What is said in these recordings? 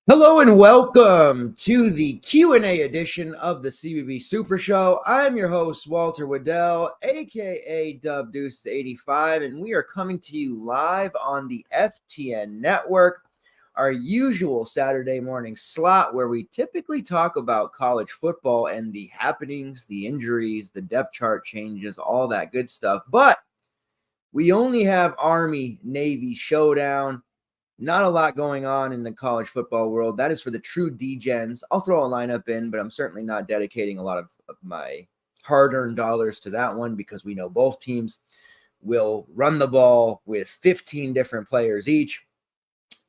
Hello and welcome to the Q&A edition of the CBB Supershow. I'm your host, Walter Waddell, aka Dub Deuce 85, and we are coming to you live on the FTN Network, our usual Saturday morning slot where we typically talk about college football and the happenings, the injuries, the depth chart changes, all that good stuff. But we only have Army-Navy showdown. Not a lot going on in the college football world. That is for the true degens. I'll throw a lineup in, but I'm certainly not dedicating a lot of my hard-earned dollars to that one because we know both teams will run the ball with 15 different players each.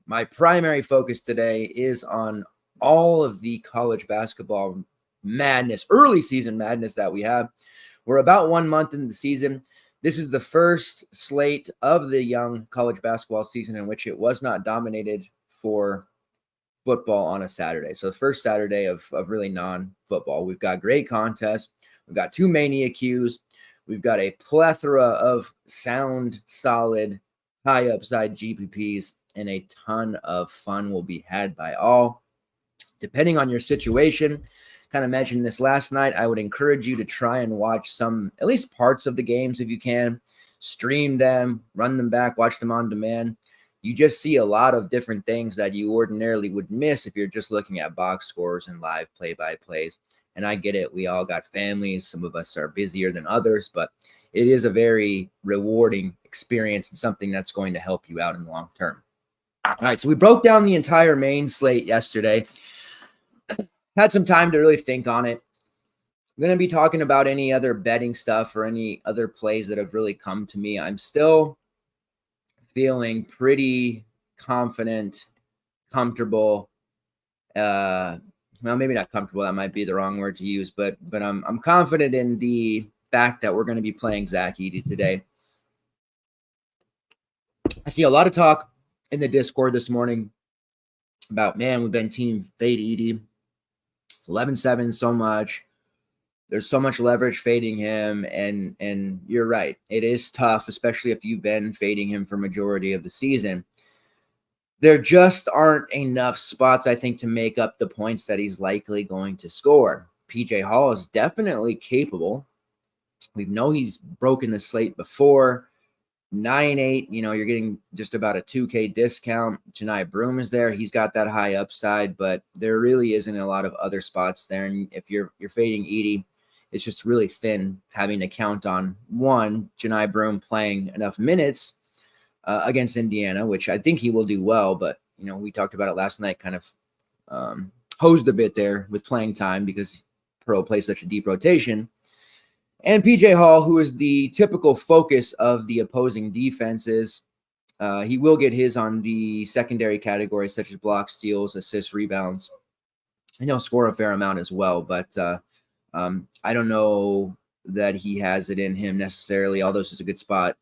My primary focus today is on all of the college basketball madness, early season madness that we have. We're about 1 month into the season. This is the first slate of the young college basketball season in which it was not dominated for football on a Saturday. So the first Saturday of really non-football. We've got great contests. We've got two mania queues. We've got a plethora of sound, solid, high upside GPPs, and a ton of fun will be had by all. Depending on your situation, kind of mentioned this last night, I would encourage you to try and watch at least parts of the games if you can. Stream them, run them back, watch them on demand. You just see a lot of different things that you ordinarily would miss if you're just looking at box scores and live play-by-plays. And I get it. We all got families. Some of us are busier than others, but it is a very rewarding experience and something that's going to help you out in the long term. All right, so we broke down the entire main slate yesterday. Had some time to really think on it. I'm going to be talking about any other betting stuff or any other plays that have really come to me. I'm still feeling pretty confident, comfortable. Well, maybe not comfortable. That might be the wrong word to use, but I'm confident in the fact that we're going to be playing Zach Edey today. I see a lot of talk in the Discord this morning about, man, we've been team fade Edey. 11-7 so much. There's so much leverage fading him, and you're right. It is tough, especially if you've been fading him for majority of the season. There just aren't enough spots, I think, to make up the points that he's likely going to score. PJ Hall is definitely capable. We know he's broken the slate before. 9-8, you're getting just about a 2K discount. Janai Broom is there. He's got that high upside, but there really isn't a lot of other spots there. And if you're fading Edey, it's just really thin having to count on one, Janai Broom playing enough minutes against Indiana, which I think he will do well. But, we talked about it last night, kind of hosed a bit there with playing time because Pearl plays such a deep rotation. And PJ Hall, who is the typical focus of the opposing defenses, he will get his on the secondary categories such as blocks, steals, assists, rebounds. And he'll score a fair amount as well, but I don't know that he has it in him necessarily, although this is a good spot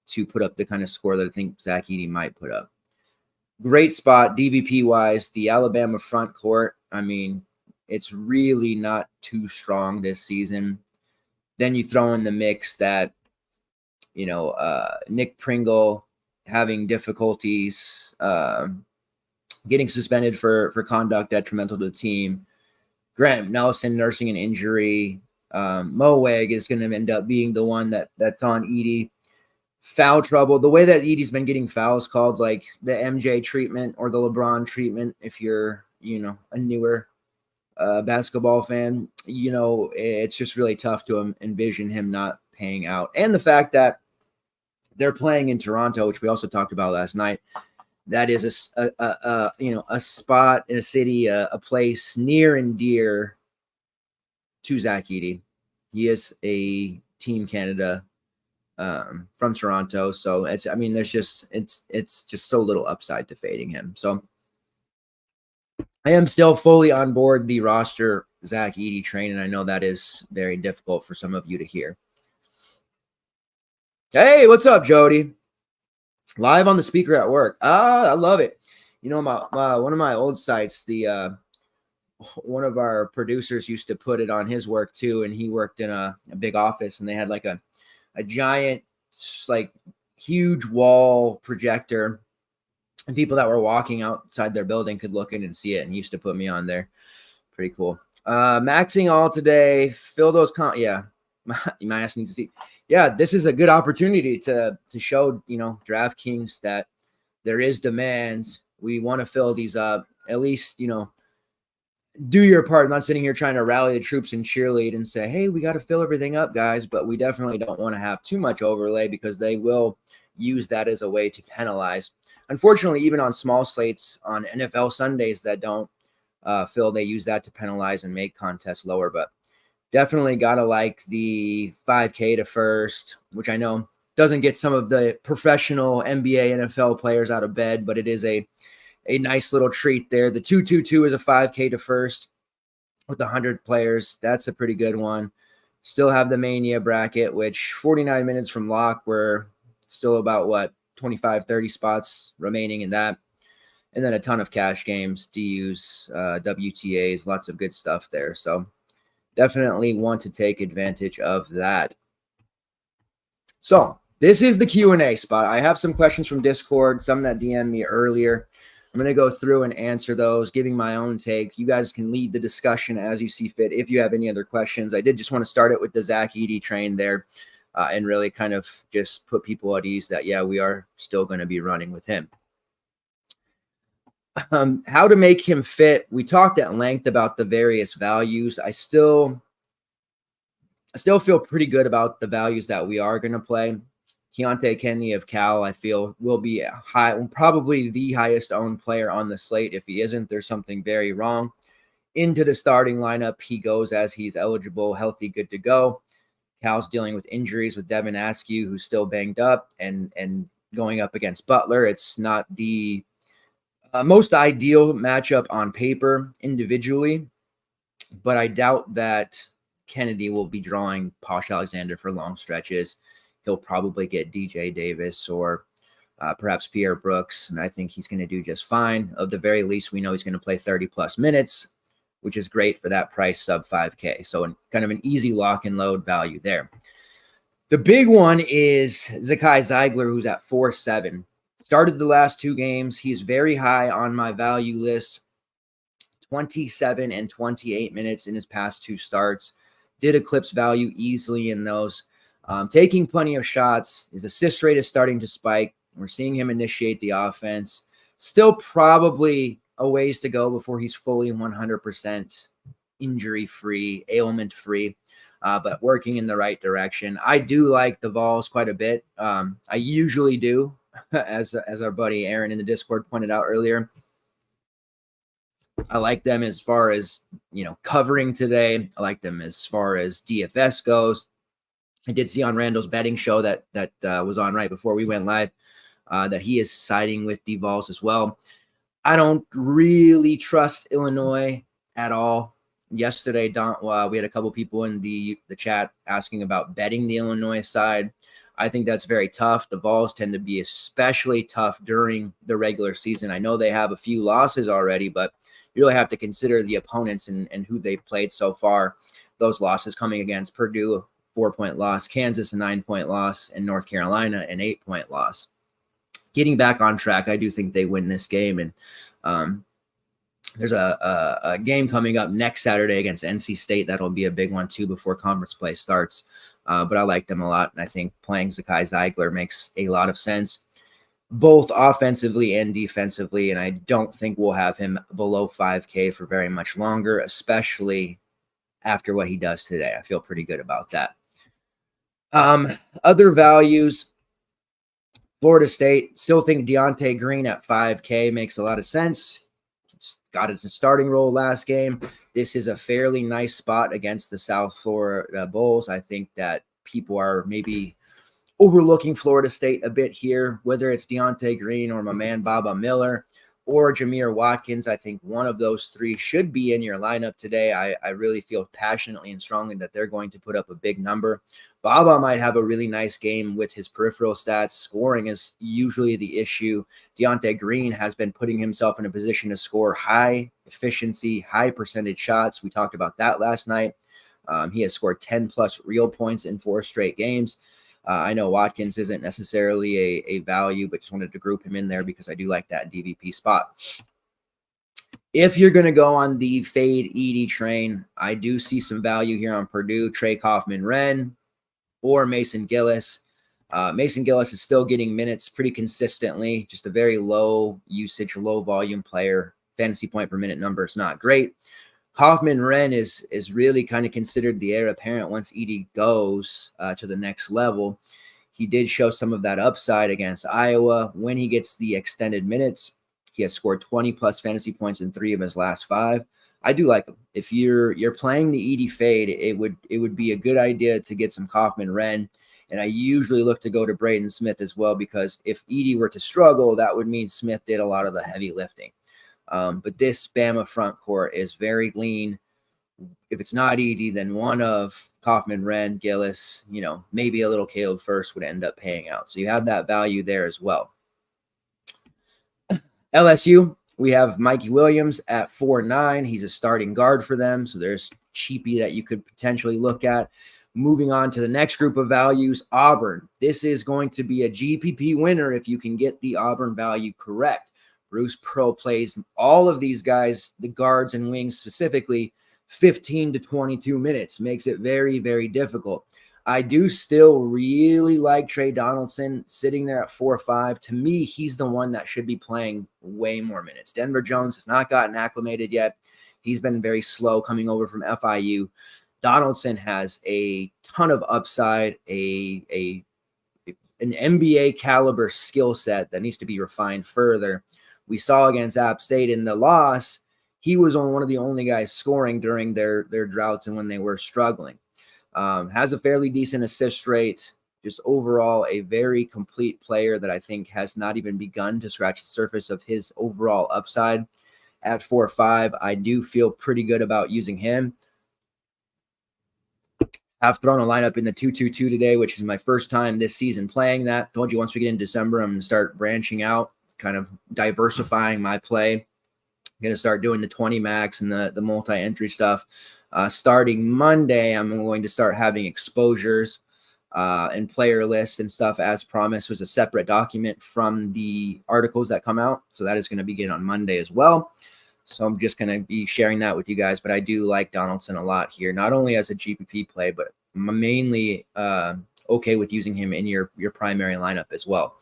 to put up the kind of score that I think Zach Edey might put up. Great spot, DVP-wise, the Alabama front court. I mean, it's really not too strong this season. Then you throw in the mix that, Nick Pringle having difficulties getting suspended for conduct detrimental to the team. Grant Nelson nursing an injury. Moeg is going to end up being the one that's on Edey. Foul trouble. The way that Edey's been getting fouls called, like the MJ treatment or the LeBron treatment, if you're, a newer basketball fan, it's just really tough to envision him not paying out. And the fact that they're playing in Toronto, which we also talked about last night, that is a spot in a city, a place near and dear to Zach Edey. He is a Team Canada from Toronto. So it's just so little upside to fading him. So I am still fully on board the roster Zach Edey train, and I know that is very difficult for some of you to hear. Hey, what's up, Jody? Live on the speaker at work. I love it. You know, one of my old sites, one of our producers used to put it on his work too, and he worked in a big office, and they had like a giant, like huge wall projector, and people that were walking outside their building could look in and see it, and he used to put me on there. Pretty cool. Maxing all today. Fill those yeah. You might ask me to see. Yeah, this is a good opportunity to show, you know, DraftKings that there is demand. We want to fill these up. At least, you know, do your part. I'm not sitting here trying to rally the troops and cheerlead and say, hey, we got to fill everything up, guys. But we definitely don't want to have too much overlay because they will use that as a way to penalize. Unfortunately, even on small slates on NFL Sundays that don't fill, they use that to penalize and make contests lower. But definitely got to like the 5K to first, which I know doesn't get some of the professional NBA, NFL players out of bed, but it is a nice little treat there. The 222 is a 5K to first with 100 players. That's a pretty good one. Still have the Mania bracket, which 49 minutes from lock. We're still about 25, 30 spots remaining in that. And then a ton of cash games, DUs, WTAs, lots of good stuff there. So definitely want to take advantage of that. So this is the Q&A spot. I have some questions from Discord, some that DM'd me earlier. I'm going to go through and answer those, giving my own take. You guys can lead the discussion as you see fit. If you have any other questions, I did just want to start it with the Zach Edey train there and really kind of just put people at ease that, yeah, we are still going to be running with him. How to make him fit. We talked at length about the various values. I still feel pretty good about the values that we are going to play. Keontae Kennedy of Cal, I feel, will be probably the highest owned player on the slate. If he isn't, there's something very wrong. Into the starting lineup, he goes as he's eligible, healthy, good to go. Cal's dealing with injuries with Devin Askew, who's still banged up, and going up against Butler. It's not the most ideal matchup on paper individually, but I doubt that Kennedy will be drawing Posh Alexander for long stretches. He'll probably get DJ Davis or perhaps Pierre Brooks, and I think he's going to do just fine. At the very least, we know he's going to play 30-plus minutes, which is great for that price, sub 5K. So kind of an easy lock and load value there. The big one is Zakai Zeigler, who's at 4.7. Started the last two games. He's very high on my value list. 27 and 28 minutes in his past two starts. Did eclipse value easily in those. Taking plenty of shots. His assist rate is starting to spike. We're seeing him initiate the offense. Still probably a ways to go before he's fully 100% injury-free, ailment-free, but working in the right direction. I do like the Vols quite a bit. I usually do, as our buddy Aaron in the Discord pointed out earlier. I like them as far as, you know, covering today. I like them as far as DFS goes. I did see on Randall's betting show that was on right before we went live that he is siding with the Vols as well. I don't really trust Illinois at all. Yesterday, we had a couple people in the chat asking about betting the Illinois side. I think that's very tough. The Vols tend to be especially tough during the regular season. I know they have a few losses already, but you really have to consider the opponents and who they've played so far. Those losses coming against Purdue, 4-point loss, Kansas, a 9-point loss, and North Carolina, an 8-point loss. Getting back on track, I do think they win this game. And there's a game coming up next Saturday against NC State. That'll be a big one, too, before conference play starts. But I like them a lot, and I think playing Zakai Zeigler makes a lot of sense, both offensively and defensively, and I don't think we'll have him below 5K for very much longer, especially after what he does today. I feel pretty good about that. Other values, Florida State, still think Deontay Green at 5K makes a lot of sense. Got a starting role last game. This is a fairly nice spot against the South Florida Bulls. I think that people are maybe overlooking Florida State a bit here, whether it's Deontay Green or my man Baba Miller or Jameer Watkins. I think one of those three should be in your lineup today. I really feel passionately and strongly that they're going to put up a big number. Baba might have a really nice game with his peripheral stats. Scoring is usually the issue. Deontay Green has been putting himself in a position to score high efficiency, high percentage shots. We talked about that last night. He has scored 10 plus real points in 4 straight games. I know Watkins isn't necessarily a value, but just wanted to group him in there because I do like that DVP spot. If you're going to go on the fade Edey train, I do see some value here on Purdue, Trey Kaufman-Renn, or Mason Gillis. Mason Gillis is still getting minutes pretty consistently, just a very low usage, low volume player. Fantasy point per minute number is not great. Kaufman-Renn is really kind of considered the heir apparent once Edey goes to the next level. He did show some of that upside against Iowa. When he gets the extended minutes, he has scored 20 plus fantasy points in 3 of his last 5. I do like him. If you're playing the Edey fade, it would be a good idea to get some Kaufman-Renn. And I usually look to go to Braden Smith as well, because if Edey were to struggle, that would mean Smith did a lot of the heavy lifting. But this Bama front court is very lean. If it's not Edey, then one of Kaufman-Renn, Gillis, maybe a little Caleb First would end up paying out. So you have that value there as well. LSU, we have Mikey Williams at 4.9. He's a starting guard for them. So there's cheapie that you could potentially look at. Moving on to the next group of values, Auburn. This is going to be a GPP winner if you can get the Auburn value correct. Bruce Pearl plays all of these guys, the guards and wings specifically, 15 to 22 minutes. Makes it very, very difficult. I do still really like Trey Donaldson sitting there at 4.5. To me, he's the one that should be playing way more minutes. Denver Jones has not gotten acclimated yet. He's been very slow coming over from FIU. Donaldson has a ton of upside, an NBA caliber skill set that needs to be refined further. We saw against App State in the loss, he was one of the only guys scoring during their droughts and when they were struggling. Has a fairly decent assist rate. Just overall a very complete player that I think has not even begun to scratch the surface of his overall upside. At 4.5, I do feel pretty good about using him. I've thrown a lineup in the 2-2-2 today, which is my first time this season playing that. Told you once we get in December, I'm going to start branching out, kind of diversifying my play. I'm going to start doing the 20 max and the multi-entry stuff. Starting Monday, I'm going to start having exposures and player lists and stuff as promised. Was a separate document from the articles that come out. So that is going to begin on Monday as well. So I'm just going to be sharing that with you guys. But I do like Donaldson a lot here, not only as a GPP play, but mainly okay with using him in your primary lineup as well.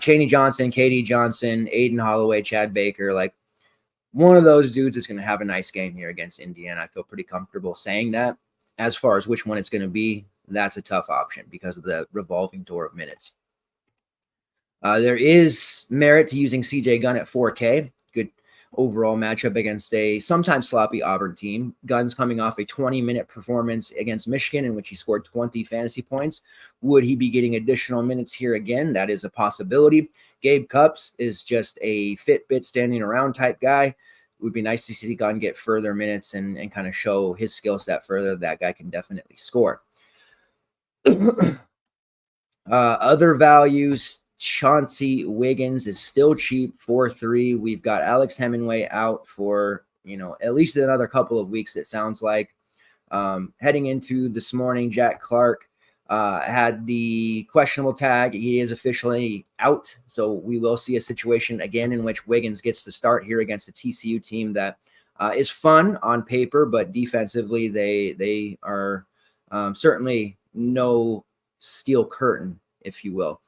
Chaney Johnson, KD Johnson, Aiden Holloway, Chad Baker, like one of those dudes is going to have a nice game here against Indiana. I feel pretty comfortable saying that. As far as which one it's going to be, that's a tough option because of the revolving door of minutes. There is merit to using CJ Gunn at 4K. Good overall matchup against a sometimes sloppy Auburn team. Gunn's coming off a 20-minute performance against Michigan in which he scored 20 fantasy points. Would he be getting additional minutes here again? That is a possibility. Gabe Cupps is just a Fitbit standing around type guy. It would be nice to see Gunn get further minutes and kind of show his skill set further. That guy can definitely score. Other values, Chauncey Wiggins is still cheap, 4.3. We've got Alex Hemingway out for, at least another couple of weeks, it sounds like. Heading into this morning, Jack Clark had the questionable tag. He is officially out. So we will see a situation again in which Wiggins gets to start here against a TCU team that is fun on paper, but defensively they are certainly no steel curtain, if you will.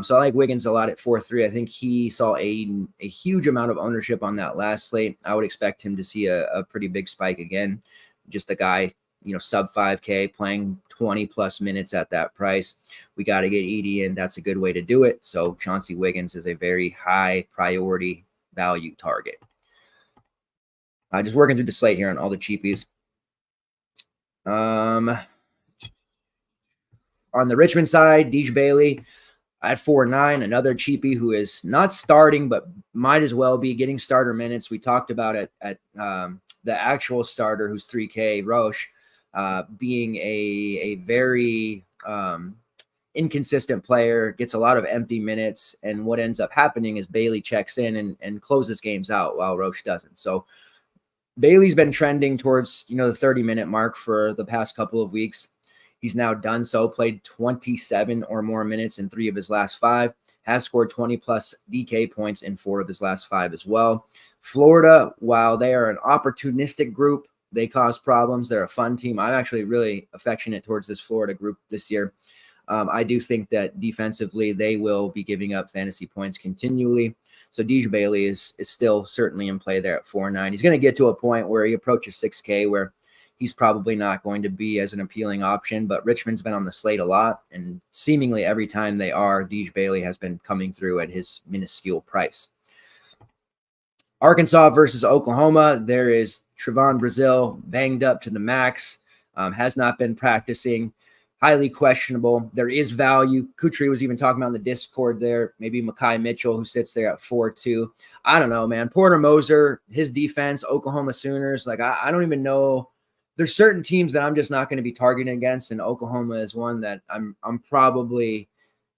So I like Wiggins a lot at 4.3. I think he saw a huge amount of ownership on that last slate. I would expect him to see a pretty big spike again. Just a guy, sub 5K playing 20 plus minutes at that price. We got to get Edey in. That's a good way to do it. So Chauncey Wiggins is a very high priority value target. Just working through the slate here on all the cheapies. On the Richmond side, Deej Bailey at 4.9, another cheapie who is not starting, but might as well be getting starter minutes. We talked about it at the actual starter, who's 3K, Roche, being a very inconsistent player, gets a lot of empty minutes. And what ends up happening is Bailey checks in and closes games out while Roche doesn't. So Bailey's been trending towards, the 30-minute mark for the past couple of weeks. He's now done so, played 27 or more minutes in 3 of his last 5, has scored 20-plus DK points in 4 of his last 5 as well. Florida, while they are an opportunistic group, they cause problems. They're a fun team. I'm actually really affectionate towards this Florida group this year. I do think that defensively they will be giving up fantasy points continually. So Deej Bailey is still certainly in play there at 4.9. He's going to get to a point where he approaches 6K where he's probably not going to be as an appealing option, but Richmond's been on the slate a lot, and seemingly every time they are, Deej Bailey has been coming through at his minuscule price. Arkansas versus Oklahoma. There is Trevon Brazile banged up to the max, has not been practicing, highly questionable. There is value. Kutri was even talking about in the Discord there, maybe Makai Mitchell, who sits there at 4.2. I don't know, man. Porter Moser, his defense, Oklahoma Sooners, like I don't even know. There's certain teams that I'm just not going to be targeting against, and Oklahoma is one that I'm probably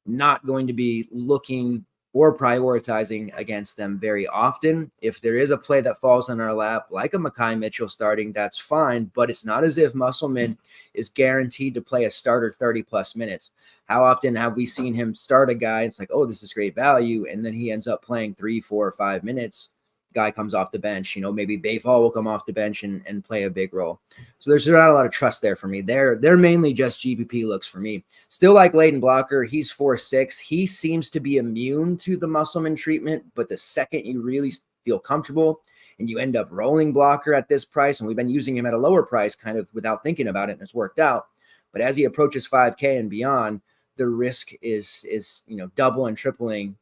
not going to be looking or prioritizing against them very often. If there is a play that falls in our lap, like a Makai Mitchell starting, that's fine, but it's not as if Musselman is guaranteed to play a starter 30-plus minutes. How often have we seen him start a guy? It's like, oh, this is great value, and then he ends up playing 3, 4, or 5 minutes. Guy comes off the bench, maybe Bayfall will come off the bench and play a big role. So there's not a lot of trust there for me. They're mainly just GPP looks for me. Still like Leighton Blocker. He's 4.6. He seems to be immune to the Musselman treatment, but the second you really feel comfortable and you end up rolling Blocker at this price, and we've been using him at a lower price kind of without thinking about it, and it's worked out. But as he approaches 5K and beyond, the risk is double and tripling.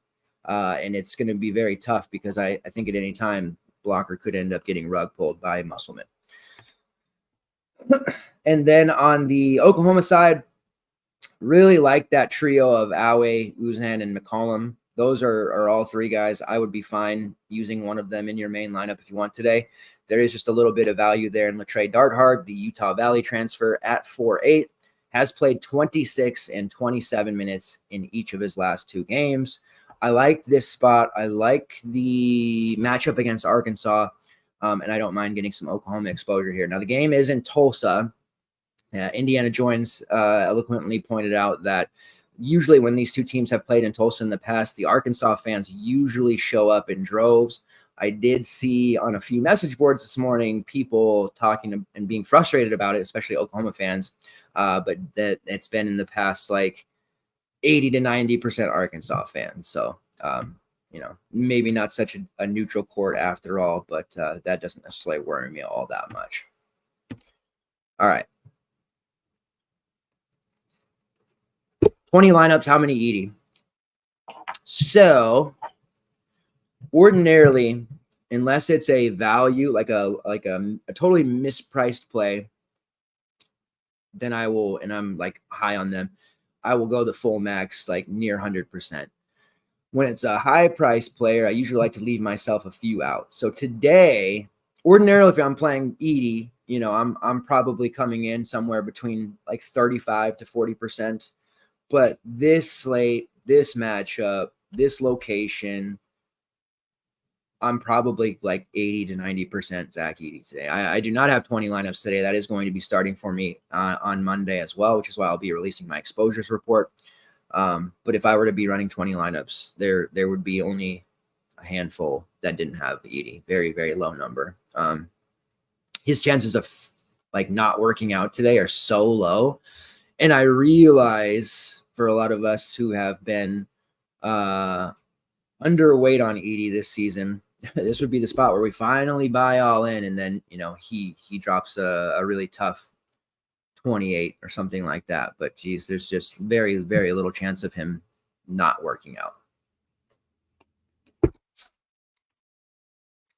And it's going to be very tough because I think at any time Blocker could end up getting rug pulled by Musselman. And then on the Oklahoma side, really like that trio of Awe, Uzan, and McCollum. Those are all 3 guys. I would be fine using one of them in your main lineup if you want today. There is just a little bit of value there in Latrey Darthard, the Utah Valley transfer at 4.8, has played 26 and 27 minutes in each of his last 2 games. I like this spot. I like the matchup against Arkansas, and I don't mind getting some Oklahoma exposure here. Now, the game is in Tulsa. Indiana Joins eloquently pointed out that usually when these 2 teams have played in Tulsa in the past, the Arkansas fans usually show up in droves. I did see on a few message boards this morning people talking and being frustrated about it, especially Oklahoma fans, but that it's been in the past like 80 to 90% Arkansas fans. So, maybe not such a neutral court after all, but that doesn't necessarily worry me all that much. All right. 20 lineups, how many Edie? So, ordinarily, unless it's a value, like a totally mispriced play, then I will, and I'm like high on them, I will go the full max, like near 100%. When it's a high price player, I usually like to leave myself a few out. So today, ordinarily, if I'm playing Edie, I'm probably coming in somewhere between like 35 to 40%. But this slate, this matchup, this location, I'm probably like 80 to 90% Zach Edey today. I do not have 20 lineups today. That is going to be starting for me on Monday as well, which is why I'll be releasing my exposures report. But if I were to be running 20 lineups, there would be only a handful that didn't have Edey. Very, very low number. His chances of like not working out today are so low. And I realize for a lot of us who have been underweight on Edey this season, this would be the spot where we finally buy all in, and then he drops a really tough 28 or something like that. But geez, there's just very, very little chance of him not working out.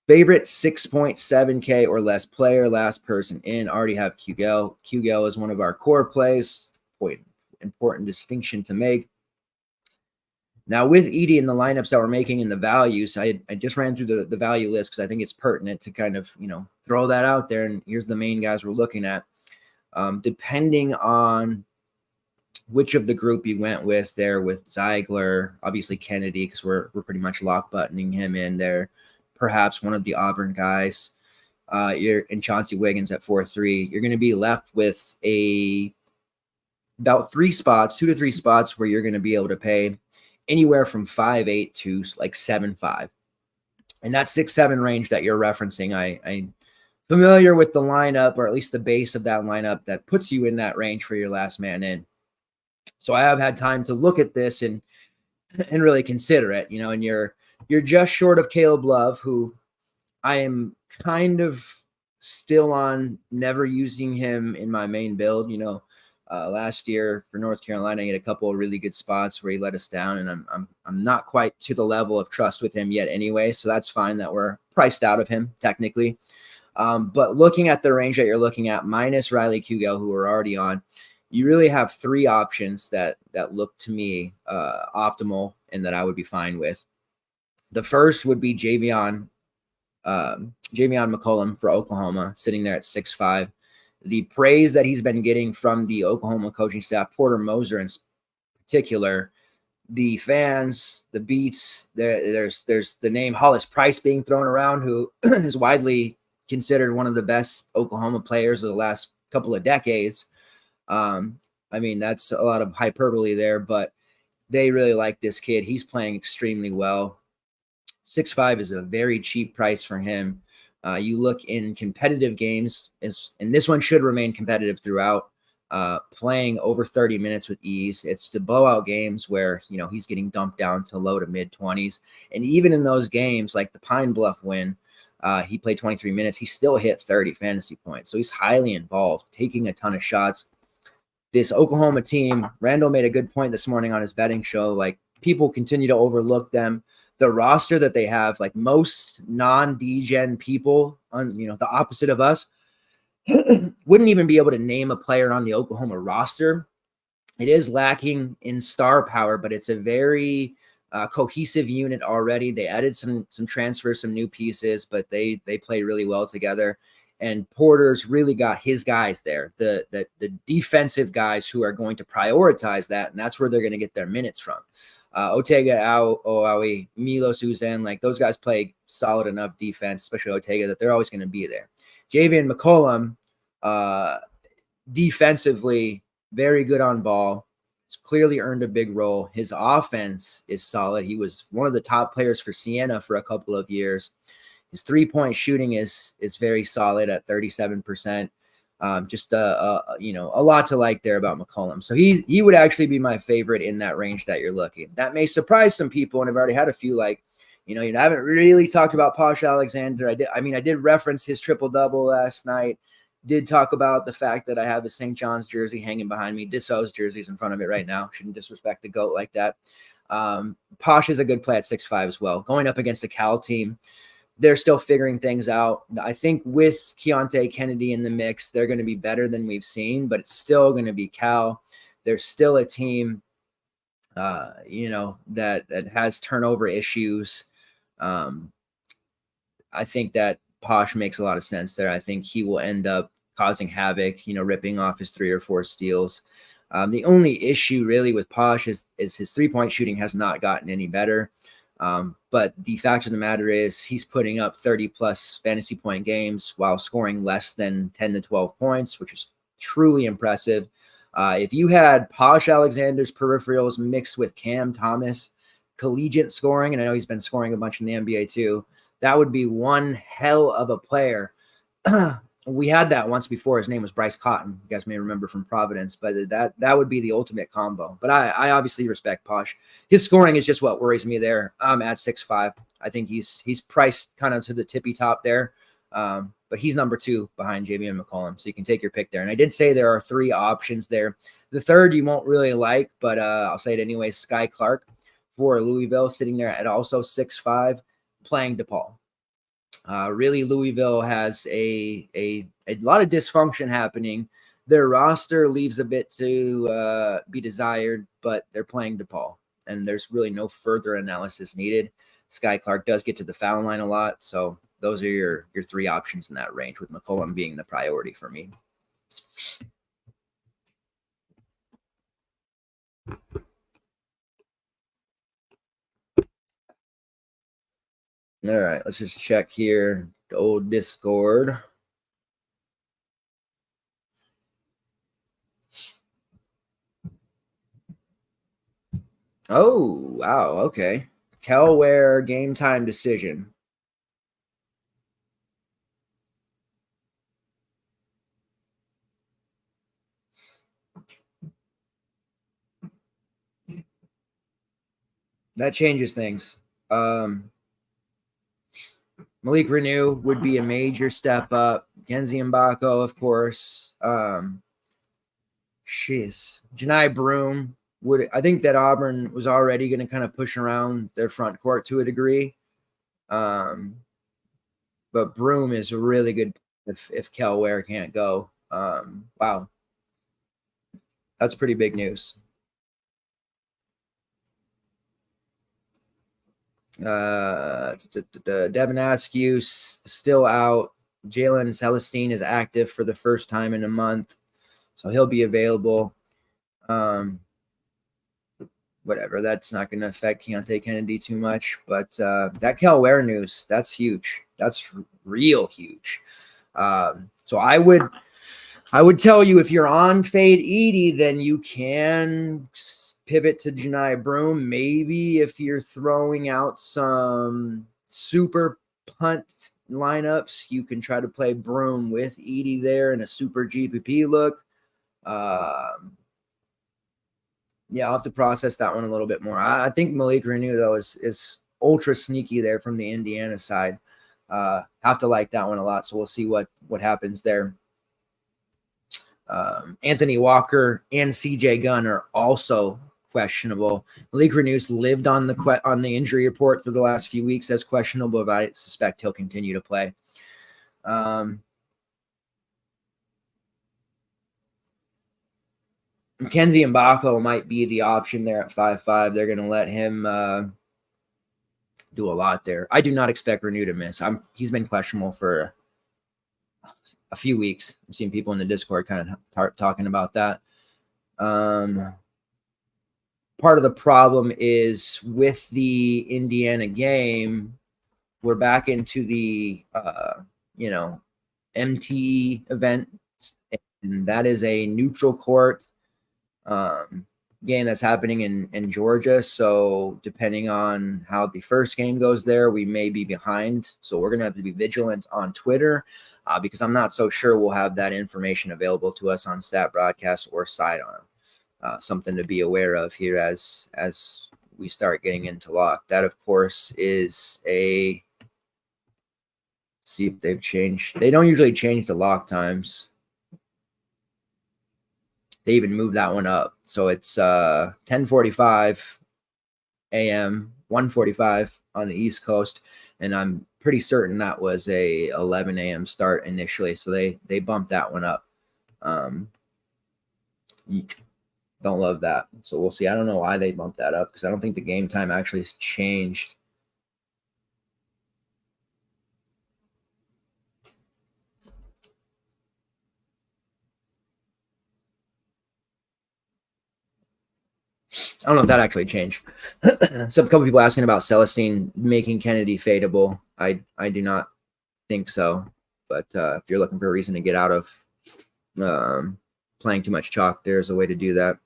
Favorite 6.7K or less player, last person in. Already have Qgel. Qgel is one of our core plays. important distinction to make. Now, with Edey and the lineups that we're making in the values, I just ran through the value list because I think it's pertinent to kind of, throw that out there. And here's the main guys we're looking at. Depending on which of the group you went with there, with Ziegler, obviously Kennedy, because we're pretty much lock buttoning him in there. Perhaps one of the Auburn guys, you're in Chauncey Wiggins at 4-3. You're going to be left with about 2 to 3 spots where you're going to be able to pay anywhere from 5.8 to like 7.5. And that 6-7 range that you're referencing, I'm familiar with the lineup, or at least the base of that lineup that puts you in that range for your last man in. So I have had time to look at this and really consider it, and you're just short of Caleb Love, who I am kind of still on never using him in my main build. Last year for North Carolina, he had a couple of really good spots where he let us down, and I'm not quite to the level of trust with him yet anyway. So that's fine that we're priced out of him technically. But looking at the range that you're looking at, minus Riley Kugel, who we're already on, you really have 3 options that look to me optimal and that I would be fine with. The first would be Javion McCollum for Oklahoma, sitting there at 6.5. The praise that he's been getting from the Oklahoma coaching staff, Porter Moser in particular, the fans, the beats, there's the name Hollis Price being thrown around, who is widely considered one of the best Oklahoma players of the last couple of decades. I mean, that's a lot of hyperbole there, but they really like this kid. He's playing extremely well. 6.5 is a very cheap price for him. You look in competitive games, and this one should remain competitive throughout, playing over 30 minutes with ease. It's the blowout games where, he's getting dumped down to low to mid 20s. And even in those games, like the Pine Bluff win, he played 23 minutes. He still hit 30 fantasy points. So he's highly involved, taking a ton of shots. This Oklahoma team, Randall made a good point this morning on his betting show. Like, people continue to overlook them. The roster that they have, like most non-D-Gen people, the opposite of us, wouldn't even be able to name a player on the Oklahoma roster. It is lacking in star power, but it's a very cohesive unit already. They added some transfers, some new pieces, but they play really well together. And Porter's really got his guys there, the defensive guys who are going to prioritize that, and that's where they're going to get their minutes from. Otega, Oawi, Milos Uzen, like those guys play solid enough defense, especially Otega, that they're always going to be there. Javion McCollum, defensively, very good on ball. He's clearly earned a big role. His offense is solid. He was one of the top players for Siena for a couple of years. His 3-point shooting is very solid at 37%. Just a lot to like there about McCollum. So he would actually be my favorite in that range that you're looking. That may surprise some people, and I've already had a few you haven't really talked about Posh Alexander. I did reference his triple-double last night. Did talk about the fact that I have a St. John's jersey hanging behind me. Disso's jersey's in front of it right now. Shouldn't disrespect the GOAT like that. Posh is a good play at 6.5 as well. Going up against the Cal team, they're still figuring things out. I think with Keontae Kennedy in the mix, they're going to be better than we've seen, but it's still going to be Cal. They're still a team, that has turnover issues. I think that Posh makes a lot of sense there. I think he will end up causing havoc, ripping off his 3 or 4 steals. The only issue really with Posh is his 3-point shooting has not gotten any better. But the fact of the matter is he's putting up 30-plus fantasy point games while scoring less than 10 to 12 points, which is truly impressive. If you had Posh Alexander's peripherals mixed with Cam Thomas collegiate scoring, and I know he's been scoring a bunch in the NBA too, that would be one hell of a player. We had that once before. His name was Bryce Cotton. You guys may remember from Providence, but that would be the ultimate combo. But I obviously respect Posh. His scoring is just what worries me there. I'm at 6.5. I think he's priced kind of to the tippy top there. But he's number 2 behind Javion McCollum. So you can take your pick there. And I did say there are 3 options there. The third you won't really like, but I'll say it anyway. Sky Clark for Louisville, sitting there at also 6.5, playing DePaul. Really, Louisville has a lot of dysfunction happening Their roster leaves a bit to be desired, but they're playing DePaul, and there's really no further analysis needed. Sky Clark does get to the foul line a lot, so those are your three options in that range, with McCollum being the priority for me. All right, let's just check here. The old Discord. Oh, wow. Okay. Kelware game time decision. That changes things. Malik Renew would be a major step up. Kenzie Mbako, of course. Janai Broom would. I think that Auburn was already going to kind of push around their front court to a degree. But Broom is really good if Kelware can't go. Wow. That's pretty big news. Devin Askew still out. Jalen Celestine is active for the first time in a month, so he'll be available. Whatever, that's not going to affect Keontae Kennedy too much, but that Kelware news, that's huge. That's real huge. So I would tell you, if you're on Fade Edie, then you can pivot to Janai Broom. Maybe if you're throwing out some super punt lineups, you can try to play Broom with Edie there in a super GPP look. Yeah, I'll have to process that one a little bit more. I think Malik Renew, though, is ultra sneaky there from the Indiana side. Have to like that one a lot, so we'll see what happens there. Anthony Walker and CJ Gunn are also questionable. Malik Renew's lived on the injury report for the last few weeks as questionable, but I suspect he'll continue to play. Kenzie Mbako might be the option there at 5.5. They're going to let him do a lot there. I do not expect Renew to miss. He's been questionable for a few weeks. I've seen people in the Discord kind of talking about that. Part of the problem is with the Indiana game, we're back into the MTE event, and that is a neutral court game that's happening in Georgia. So depending on how the first game goes there, we may be behind. So we're going to have to be vigilant on Twitter because I'm not so sure we'll have that information available to us on Stat Broadcast or Sidearm. Something to be aware of here as we start getting into lock. That, of course, is see if they've changed. They don't usually change the lock times. They even moved that one up. So it's 10:45 a.m., 1:45 on the East Coast. And I'm pretty certain that was a 11 a.m. start initially. So they bumped that one up. Don't love that. So we'll see. I don't know why they bumped that up because I don't think the game time actually has changed. I don't know if that actually changed. So a couple people asking about Celestine making Kennedy fadeable. I do not think so. But if you're looking for a reason to get out of playing too much chalk, there's a way to do that.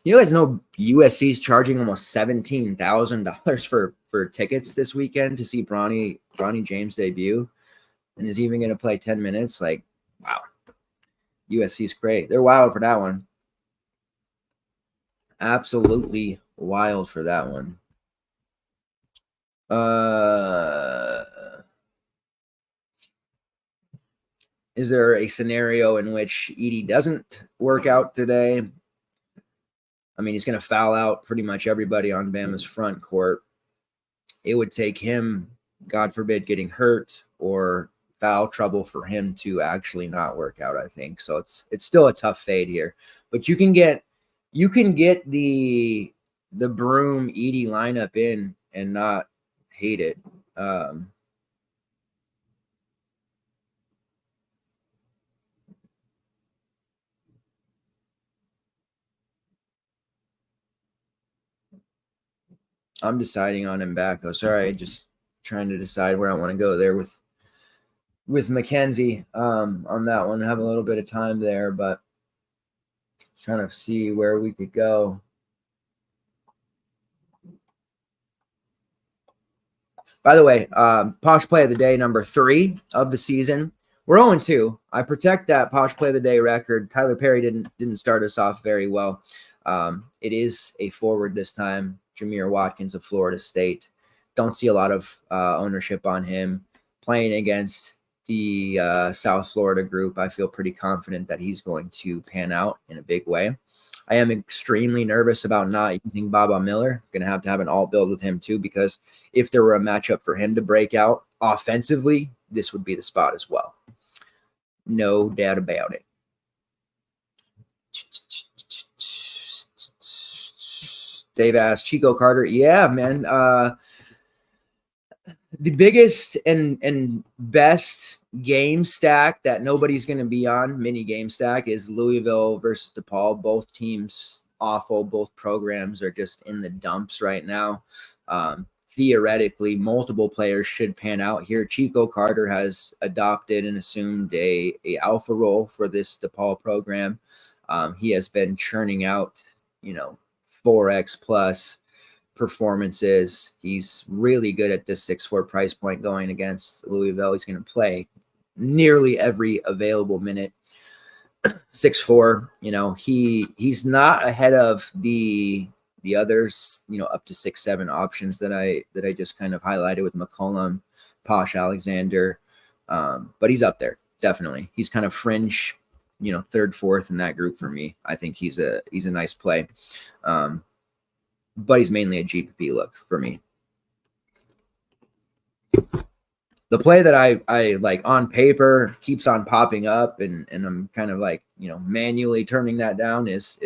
You guys know USC's charging almost $17,000 for tickets this weekend to see Bronny James debut, and is even going to play 10 minutes. Like, wow, USC's great. They're wild for that one. Absolutely wild for that one. Is there a scenario in which Edie doesn't work out today? I mean, he's going to foul out pretty much everybody on Bama's front court. It would take him, God forbid, getting hurt or foul trouble for him to actually not work out, I think. So it's still a tough fade here. But you can get the Broom Edey lineup in and not hate it. I'm deciding on Mbako. Sorry, just trying to decide where I want to go there with Mackenzie on that one. I have a little bit of time there, but trying to see where we could go. By the way, Posh Play of the Day, number 3 of the season. We're 0-2. I protect that Posh Play of the Day record. Tyler Perry didn't start us off very well. It is a forward this time, Jameer Watkins of Florida State. Don't see a lot of ownership on him. Playing against the South Florida group, I feel pretty confident that he's going to pan out in a big way. I am extremely nervous about not using Baba Miller. Going to have an alt build with him too, because if there were a matchup for him to break out offensively, this would be the spot as well. No doubt about it. Dave asked, Chico Carter. Yeah, man. The biggest and best game stack that nobody's going to be on, mini game stack, is Louisville versus DePaul. Both teams awful. Both programs are just in the dumps right now. Theoretically, multiple players should pan out here. Chico Carter has adopted and assumed a alpha role for this DePaul program. He has been churning out, 4x plus performances. He's really good at this 6'4" price point going against Louisville. He's going to play nearly every available minute. 6'4", he's not ahead of the others, up to 6'7" options that I just kind of highlighted with McCollum, Posh Alexander. But he's up there, definitely. He's kind of fringe, third, fourth in that group for me. I think he's a nice play. But he's mainly a GPP look for me. The play that I like on paper keeps on popping up, and I'm kind of like, manually turning that down is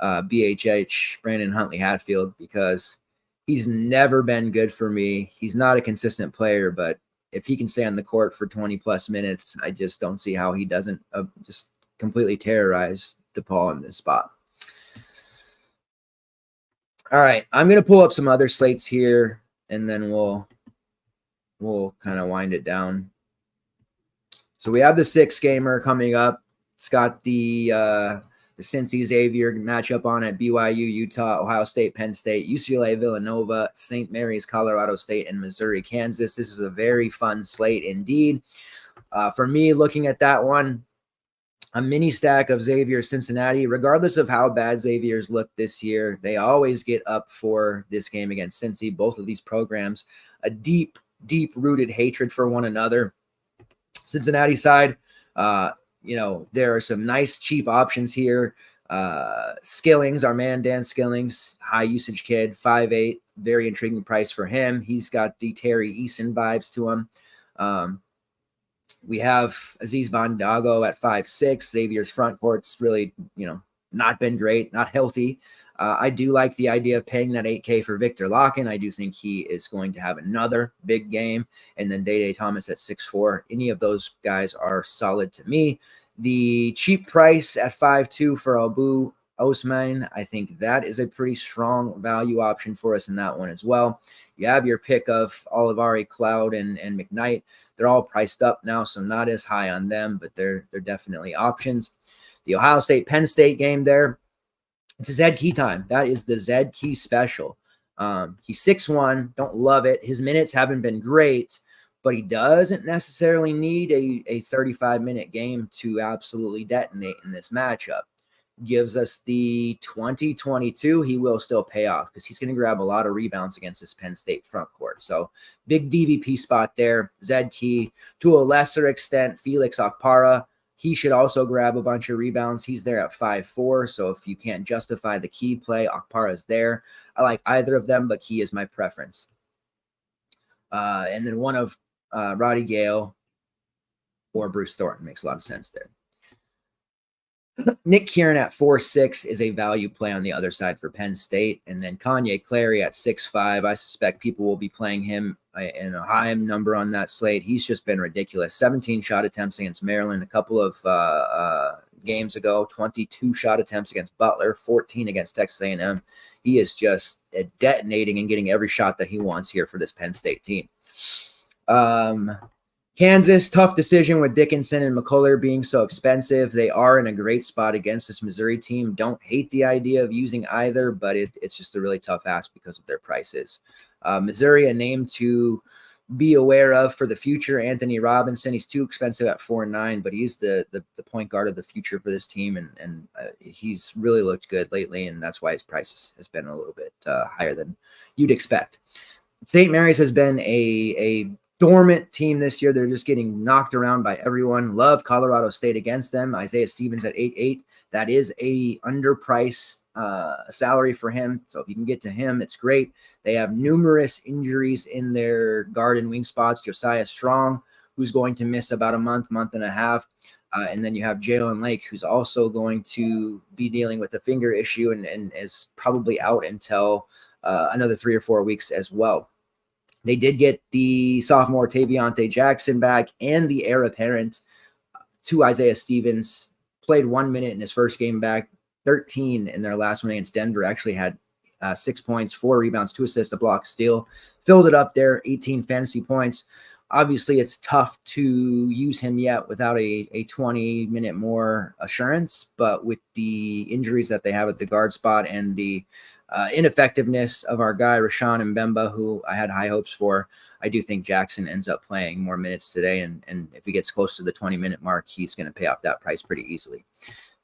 BHH, Brandon Huntley Hatfield, because he's never been good for me. He's not a consistent player, but if he can stay on the court for 20 plus minutes, I just don't see how he doesn't just completely terrorize DePaul in this spot. All right, I'm going to pull up some other slates here, and then we'll kind of wind it down. So we have the 6-gamer coming up. It's got the Cincy Xavier matchup on it: BYU, Utah, Ohio State, Penn State, UCLA, Villanova, St. Mary's, Colorado State, and Missouri, Kansas. This is a very fun slate indeed. For me, looking at that one, a mini stack of Xavier, Cincinnati. Regardless of how bad Xavier's looked this year, they always get up for this game against Cincy. Both of these programs, a deep-rooted hatred for one another. Cincinnati side, there are some nice cheap options here. Skillings, our man Dan Skillings, high usage kid, 5'8", very intriguing price for him. He's got the Terry Eason vibes to him. We have Aziz Bandago at 5'6". Xavier's front court's really, not been great, not healthy. I do like the idea of paying that $8K for Victor Locken. I do think he is going to have another big game. And then Day Thomas at 6'4". Any of those guys are solid to me. The cheap price at 5'2" for Abu Osman, I think that is a pretty strong value option for us in that one as well. You have your pick of Olivari, Cloud, and McKnight. They're all priced up now, so not as high on them, but they're definitely options. The Ohio State Penn State game there, it's a Zed Key time. That is the Zed Key special. He's 6'1", don't love it. His minutes haven't been great, but he doesn't necessarily need a 35-minute game to absolutely detonate in this matchup. Gives us the 2022, he will still pay off because he's going to grab a lot of rebounds against this Penn State front court. So big DVP spot there. Zed Key, to a lesser extent, Felix Okpara. He should also grab a bunch of rebounds. He's there at 5'4", so if you can't justify the Key play, Okpara is there. I like either of them, but Key is my preference. And then one of Roddy Gale or Bruce Thornton makes a lot of sense there. Nick Kieran at 4'6" is a value play on the other side for Penn State. And then Kanye Clary at 6'5". I suspect people will be playing him in a high number on that slate. He's just been ridiculous. 17 shot attempts against Maryland a couple of games ago, 22 shot attempts against Butler, 14 against Texas A&M. He is just detonating and getting every shot that he wants here for this Penn State team. Kansas, tough decision with Dickinson and McCullough being so expensive. They are in a great spot against this Missouri team. Don't hate the idea of using either, but it's just a really tough ask because of their prices. Missouri, a name to be aware of for the future. Anthony Robinson, he's too expensive at 4.9, but he's the point guard of the future for this team, and he's really looked good lately, and that's why his price has been a little bit higher than you'd expect. St. Mary's has been a dormant team this year. They're just getting knocked around by everyone. Love Colorado State against them. Isaiah Stevens at 8.8. That is a underpriced salary for him. So if you can get to him, it's great. They have numerous injuries in their guard and wing spots. Josiah Strong, who's going to miss about a month and a half. And then you have Jalen Lake, who's also going to be dealing with a finger issue and is probably out until another 3 or 4 weeks as well. They did get the sophomore Taviante Jackson back and the heir apparent to Isaiah Stevens. Played 1 minute in his first game back, 13 in their last one against Denver. Actually had 6 points, 4 rebounds, 2 assists, a block, steal. Filled it up there, 18 fantasy points. Obviously, it's tough to use him yet without a 20-minute more assurance, but with the injuries that they have at the guard spot and the ineffectiveness of our guy, Rashawn Mbemba, who I had high hopes for, I do think Jackson ends up playing more minutes today, and if he gets close to the 20-minute mark, he's going to pay off that price pretty easily.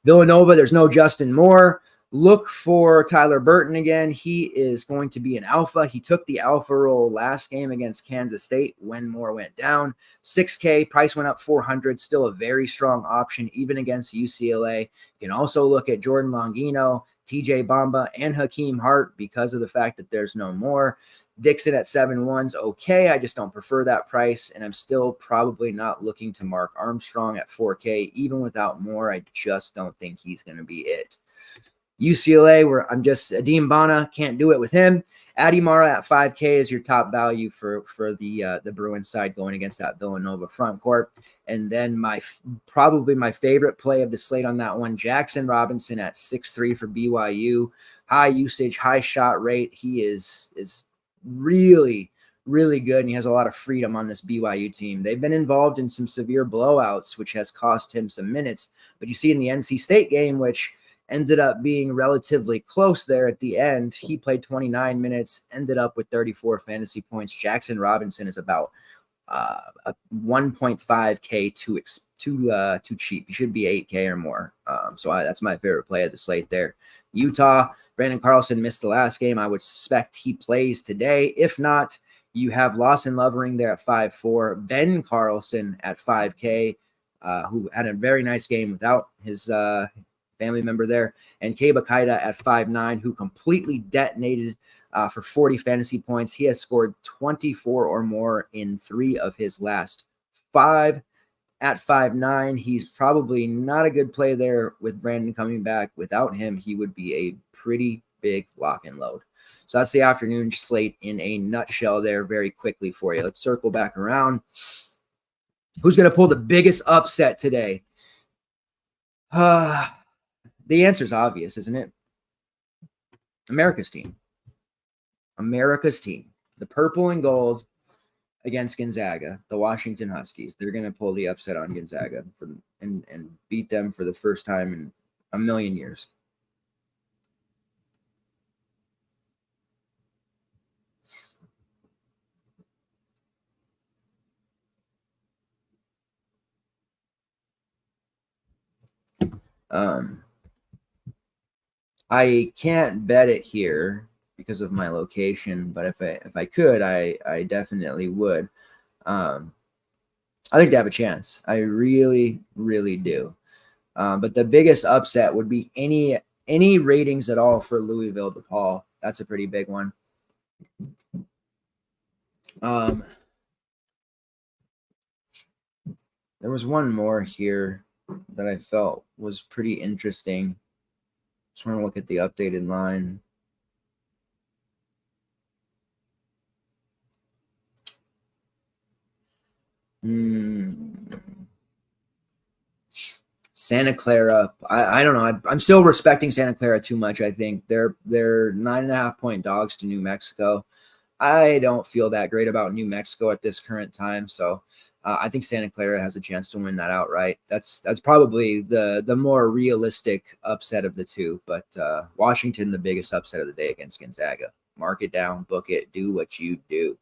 Villanova, there's no Justin Moore. Look for Tyler Burton again. He is going to be an alpha. He took the alpha role last game against Kansas State when Moore went down. 6K, price went up 400, still a very strong option, even against UCLA. You can also look at Jordan Longino, TJ Bamba, and Hakeem Hart because of the fact that there's no more. Dixon at 7.1's okay. I just don't prefer that price, and I'm still probably not looking to Mark Armstrong at 4K. Even without Moore, I just don't think he's going to be it. UCLA, where I'm just Adim Bana, can't do it with him. Adi Mara at 5K is your top value for the Bruins side going against that Villanova front court. And then probably my favorite play of the slate on that one, Jackson Robinson at 6'3" for BYU. High usage, high shot rate. He is really, really good, and he has a lot of freedom on this BYU team. They've been involved in some severe blowouts, which has cost him some minutes. But you see in the NC State game, which ended up being relatively close there at the end, he played 29 minutes, ended up with 34 fantasy points. Jackson Robinson is about 1.5K too cheap. He should be 8K or more. That's my favorite play of the slate there. Utah, Brandon Carlson missed the last game. I would suspect he plays today. If not, you have Lawson Lovering there at 5.4, Ben Carlson at 5K, who had a very nice game without his family member there, and Keba Kaida at 5'9", who completely detonated for 40 fantasy points. He has scored 24 or more in 3 of his last 5 at 5'9". He's probably not a good play there with Brandon coming back. Without him, he would be a pretty big lock and load. So that's the afternoon slate in a nutshell there very quickly for you. Let's circle back around. Who's going to pull the biggest upset today? The answer's obvious, isn't it? America's team. America's team. The purple and gold against Gonzaga, the Washington Huskies. They're going to pull the upset on Gonzaga and beat them for the first time in a million years. I can't bet it here because of my location, but if I could, I definitely would. I think they have a chance. I really, really do. But the biggest upset would be any ratings at all for Louisville DePaul. That's a pretty big one. There was one more here that I felt was pretty interesting. Just want to look at the updated line. Santa Clara. I don't know. I'm still respecting Santa Clara too much. I think they're 9.5-point dogs to New Mexico. I don't feel that great about New Mexico at this current time. So I think Santa Clara has a chance to win that outright. That's probably the more realistic upset of the two. But Washington, the biggest upset of the day against Gonzaga. Mark it down, book it, do what you do.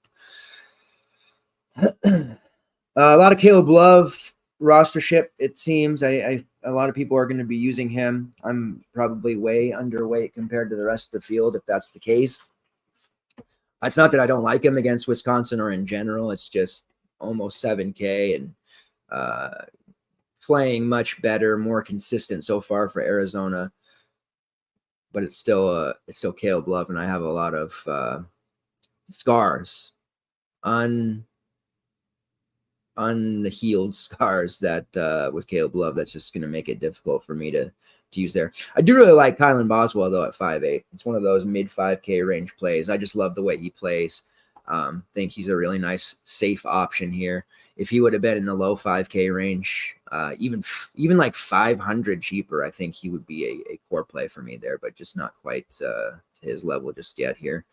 A lot of Caleb Love rostership, it seems. A lot of people are going to be using him. I'm probably way underweight compared to the rest of the field if that's the case. It's not that I don't like him against Wisconsin or in general. It's just almost 7K and playing much better, more consistent so far for Arizona. But it's still Caleb Love, and I have a lot of scars, unhealed scars that with Caleb Love. That's just going to make it difficult for me to use there. I do really like Kylan Boswell, though, at 5'8". It's one of those mid 5K range plays. I just love the way he plays. Think he's a really nice, safe option here. If he would have been in the low 5K range, even like 500 cheaper, I think he would be a core play for me there, but just not quite to his level just yet here.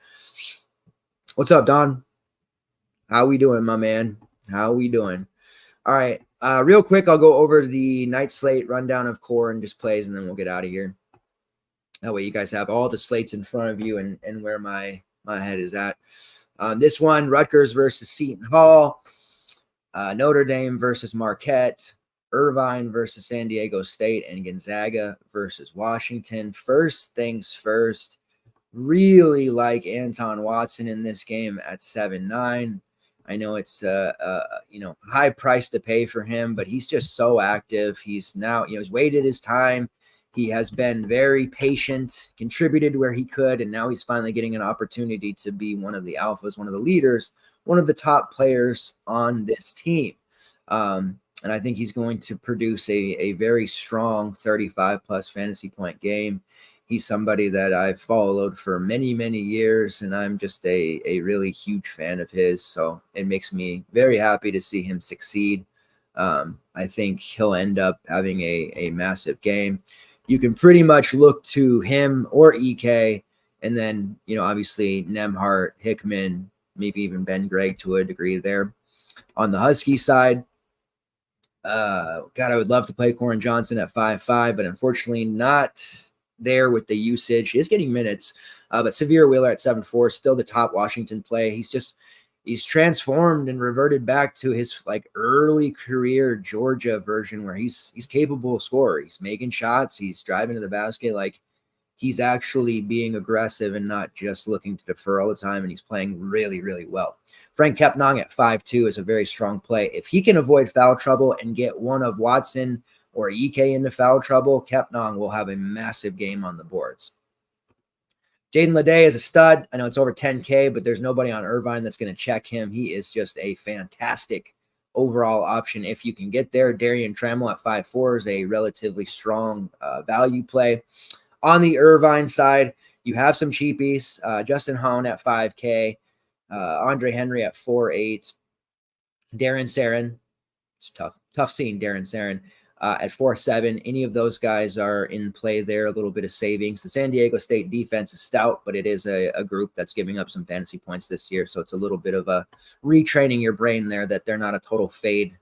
What's up, Don? How we doing, my man? How we doing? All right. Real quick, I'll go over the night slate rundown of core and just plays, and then we'll get out of here. That way you guys have all the slates in front of you and where my head is at. This one, Rutgers versus Seton Hall, Notre Dame versus Marquette, Irvine versus San Diego State, and Gonzaga versus Washington. First things first, really like Anton Watson in this game at 7-9. I know it's high price to pay for him, but he's just so active. He's now, he's waited his time. He has been very patient, contributed where he could, and now he's finally getting an opportunity to be one of the alphas, one of the leaders, one of the top players on this team. And I think he's going to produce a very strong 35-plus fantasy point game. He's somebody that I've followed for many, many years, and I'm just a really huge fan of his. So it makes me very happy to see him succeed. I think he'll end up having a massive game. You can pretty much look to him or EK, and then, obviously Nemhart, Hickman, maybe even Ben Gregg to a degree there. On the Husky side, I would love to play Corin Johnson at 5'5", but unfortunately not there with the usage. He is getting minutes, but Severe Wheeler at 7'4", still the top Washington play. He's transformed and reverted back to his early career Georgia version where he's capable of scorer. He's making shots. He's driving to the basket. He's actually being aggressive and not just looking to defer all the time. And he's playing really, really well. Frank Kepnang at 5'2" is a very strong play. If he can avoid foul trouble and get one of Watson or EK into foul trouble, Kepnang will have a massive game on the boards. Jaden Leday is a stud. I know it's over 10K, but there's nobody on Irvine that's going to check him. He is just a fantastic overall option if you can get there. Darian Trammell at 5'4" is a relatively strong value play. On the Irvine side, you have some cheapies. Justin Hahn at 5K, Andre Henry at 4'8", Darren Sarin. It's tough seeing Darren Sarin at 4'7". Any of those guys are in play there, a little bit of savings. The San Diego State defense is stout, but it is a group that's giving up some fantasy points this year. So it's a little bit of a retraining your brain there that they're not a total fade.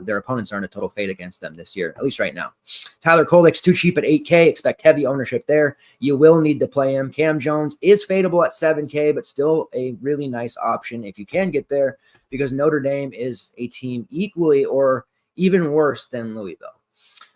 Their opponents aren't a total fade against them this year, at least right now. Tyler Kolek's too cheap at 8K. Expect heavy ownership there. You will need to play him. Cam Jones is fadeable at 7K, but still a really nice option if you can get there, because Notre Dame is a team equally or even worse than Louisville.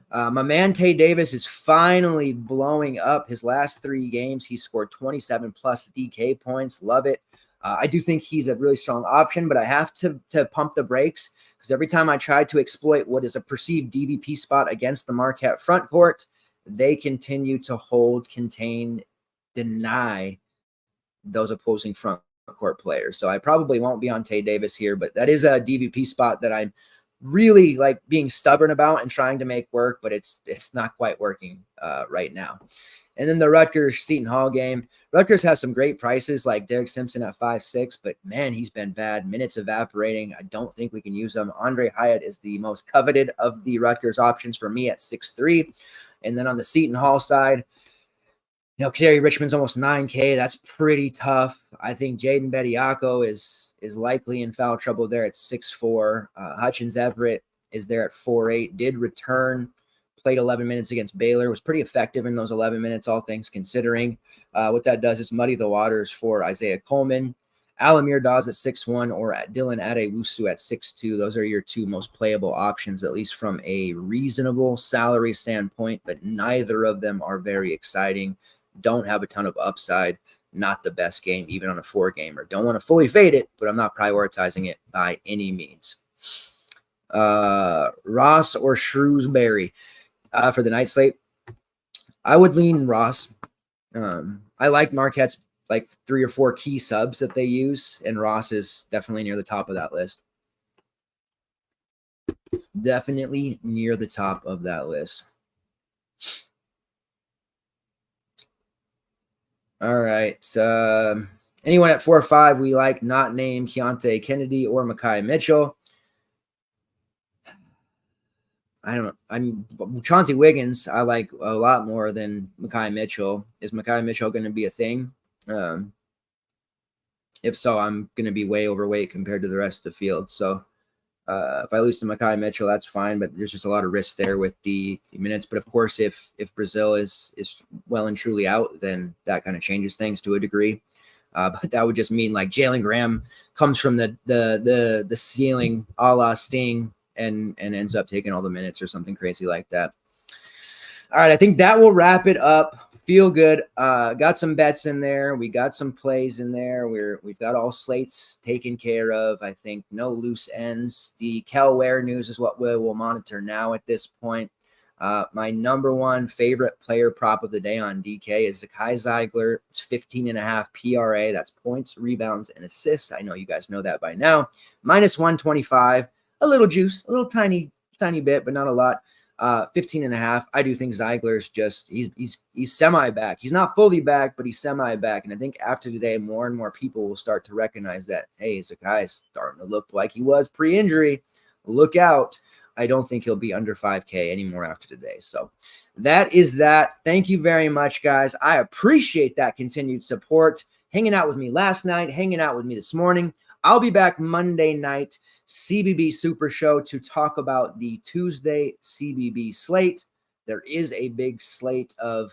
My man Tay Davis is finally blowing up. His last 3 games, he scored 27 plus DK points. Love it. I do think he's a really strong option, but I have to pump the brakes because because every time I tried to exploit what is a perceived DVP spot against the Marquette front court, they continue to hold, contain, deny those opposing front court players. So I probably won't be on Tay Davis here, but that is a DVP spot that I'm really like being stubborn about and trying to make work, but it's not quite working right now. And then the Rutgers Seton Hall game. Rutgers has some great prices like Derek Simpson at 5'6", but man, he's been bad. Minutes evaporating. I don't think we can use him. Andre Hyatt is the most coveted of the Rutgers options for me at 6'3". And then on the Seton Hall side, Kerry Richmond's almost 9K. That's pretty tough. I think Jaden Bediako is likely in foul trouble there at 6'4". Hutchins Everett is there at 4'8". Did return, played 11 minutes against Baylor, was pretty effective in those 11 minutes, all things considering. What that does is muddy the waters for Isaiah Coleman, Alamir Dawes at 6'1", or at Dylan Adewusu at 6'2". Those are your two most playable options, at least from a reasonable salary standpoint, but neither of them are very exciting. Don't have a ton of upside. Not the best game, even on a 4-gamer. Don't want to fully fade it, but I'm not prioritizing it by any means. Ross or Shrewsbury for the night slate. I would lean Ross. I like Marquette's like 3 or 4 key subs that they use, and Ross is definitely near the top of that list. Definitely near the top of that list. All right. Anyone at 4 or 5 we like, not named Keontae Kennedy or Mekhi Mitchell. I don't know. I mean, Chauncey Wiggins, I like a lot more than Mekhi Mitchell. Is Mekhi Mitchell going to be a thing? If so, I'm going to be way overweight compared to the rest of the field. So if I lose to Mekhi Mitchell, that's fine. But there's just a lot of risk there with the minutes. But of course, if Brazil is well and truly out, then that kind of changes things to a degree. But that would just mean like Jalen Graham comes from the ceiling a la Sting and ends up taking all the minutes or something crazy like that. All right, I think that will wrap it up. Feel good. Got some bets in there. We got some plays in there. We've got all slates taken care of. I think no loose ends. The Kel Ware news is what we'll monitor now at this point. My number one favorite player prop of the day on DK is Zakai Zeigler. It's 15.5 PRA. That's points, rebounds, and assists. I know you guys know that by now. -125. A little juice, a little tiny bit, but not a lot. 15.5. I do think Zeigler's just he's semi back. He's not fully back, but he's semi back. And I think after today, more and more people will start to recognize that, hey, Zakai is starting to look like he was pre-injury. Look out. I don't think he'll be under 5K anymore after today. So that is that. Thank you very much, guys. I appreciate that continued support. Hanging out with me last night, hanging out with me this morning. I'll be back Monday night, CBB Supershow, to talk about the Tuesday CBB slate. There is a big slate of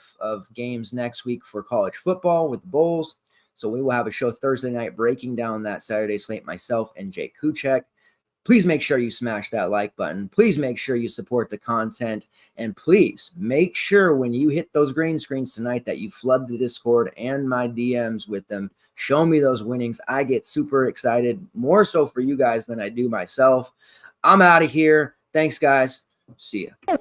games next week for college football with bowls. So we will have a show Thursday night breaking down that Saturday slate, myself and Jake Kuchek. Please make sure you smash that like button. Please make sure you support the content. And please make sure when you hit those green screens tonight that you flood the Discord and my DMs with them. Show me those winnings. I get super excited, more so for you guys than I do myself. I'm out of here. Thanks, guys. See ya.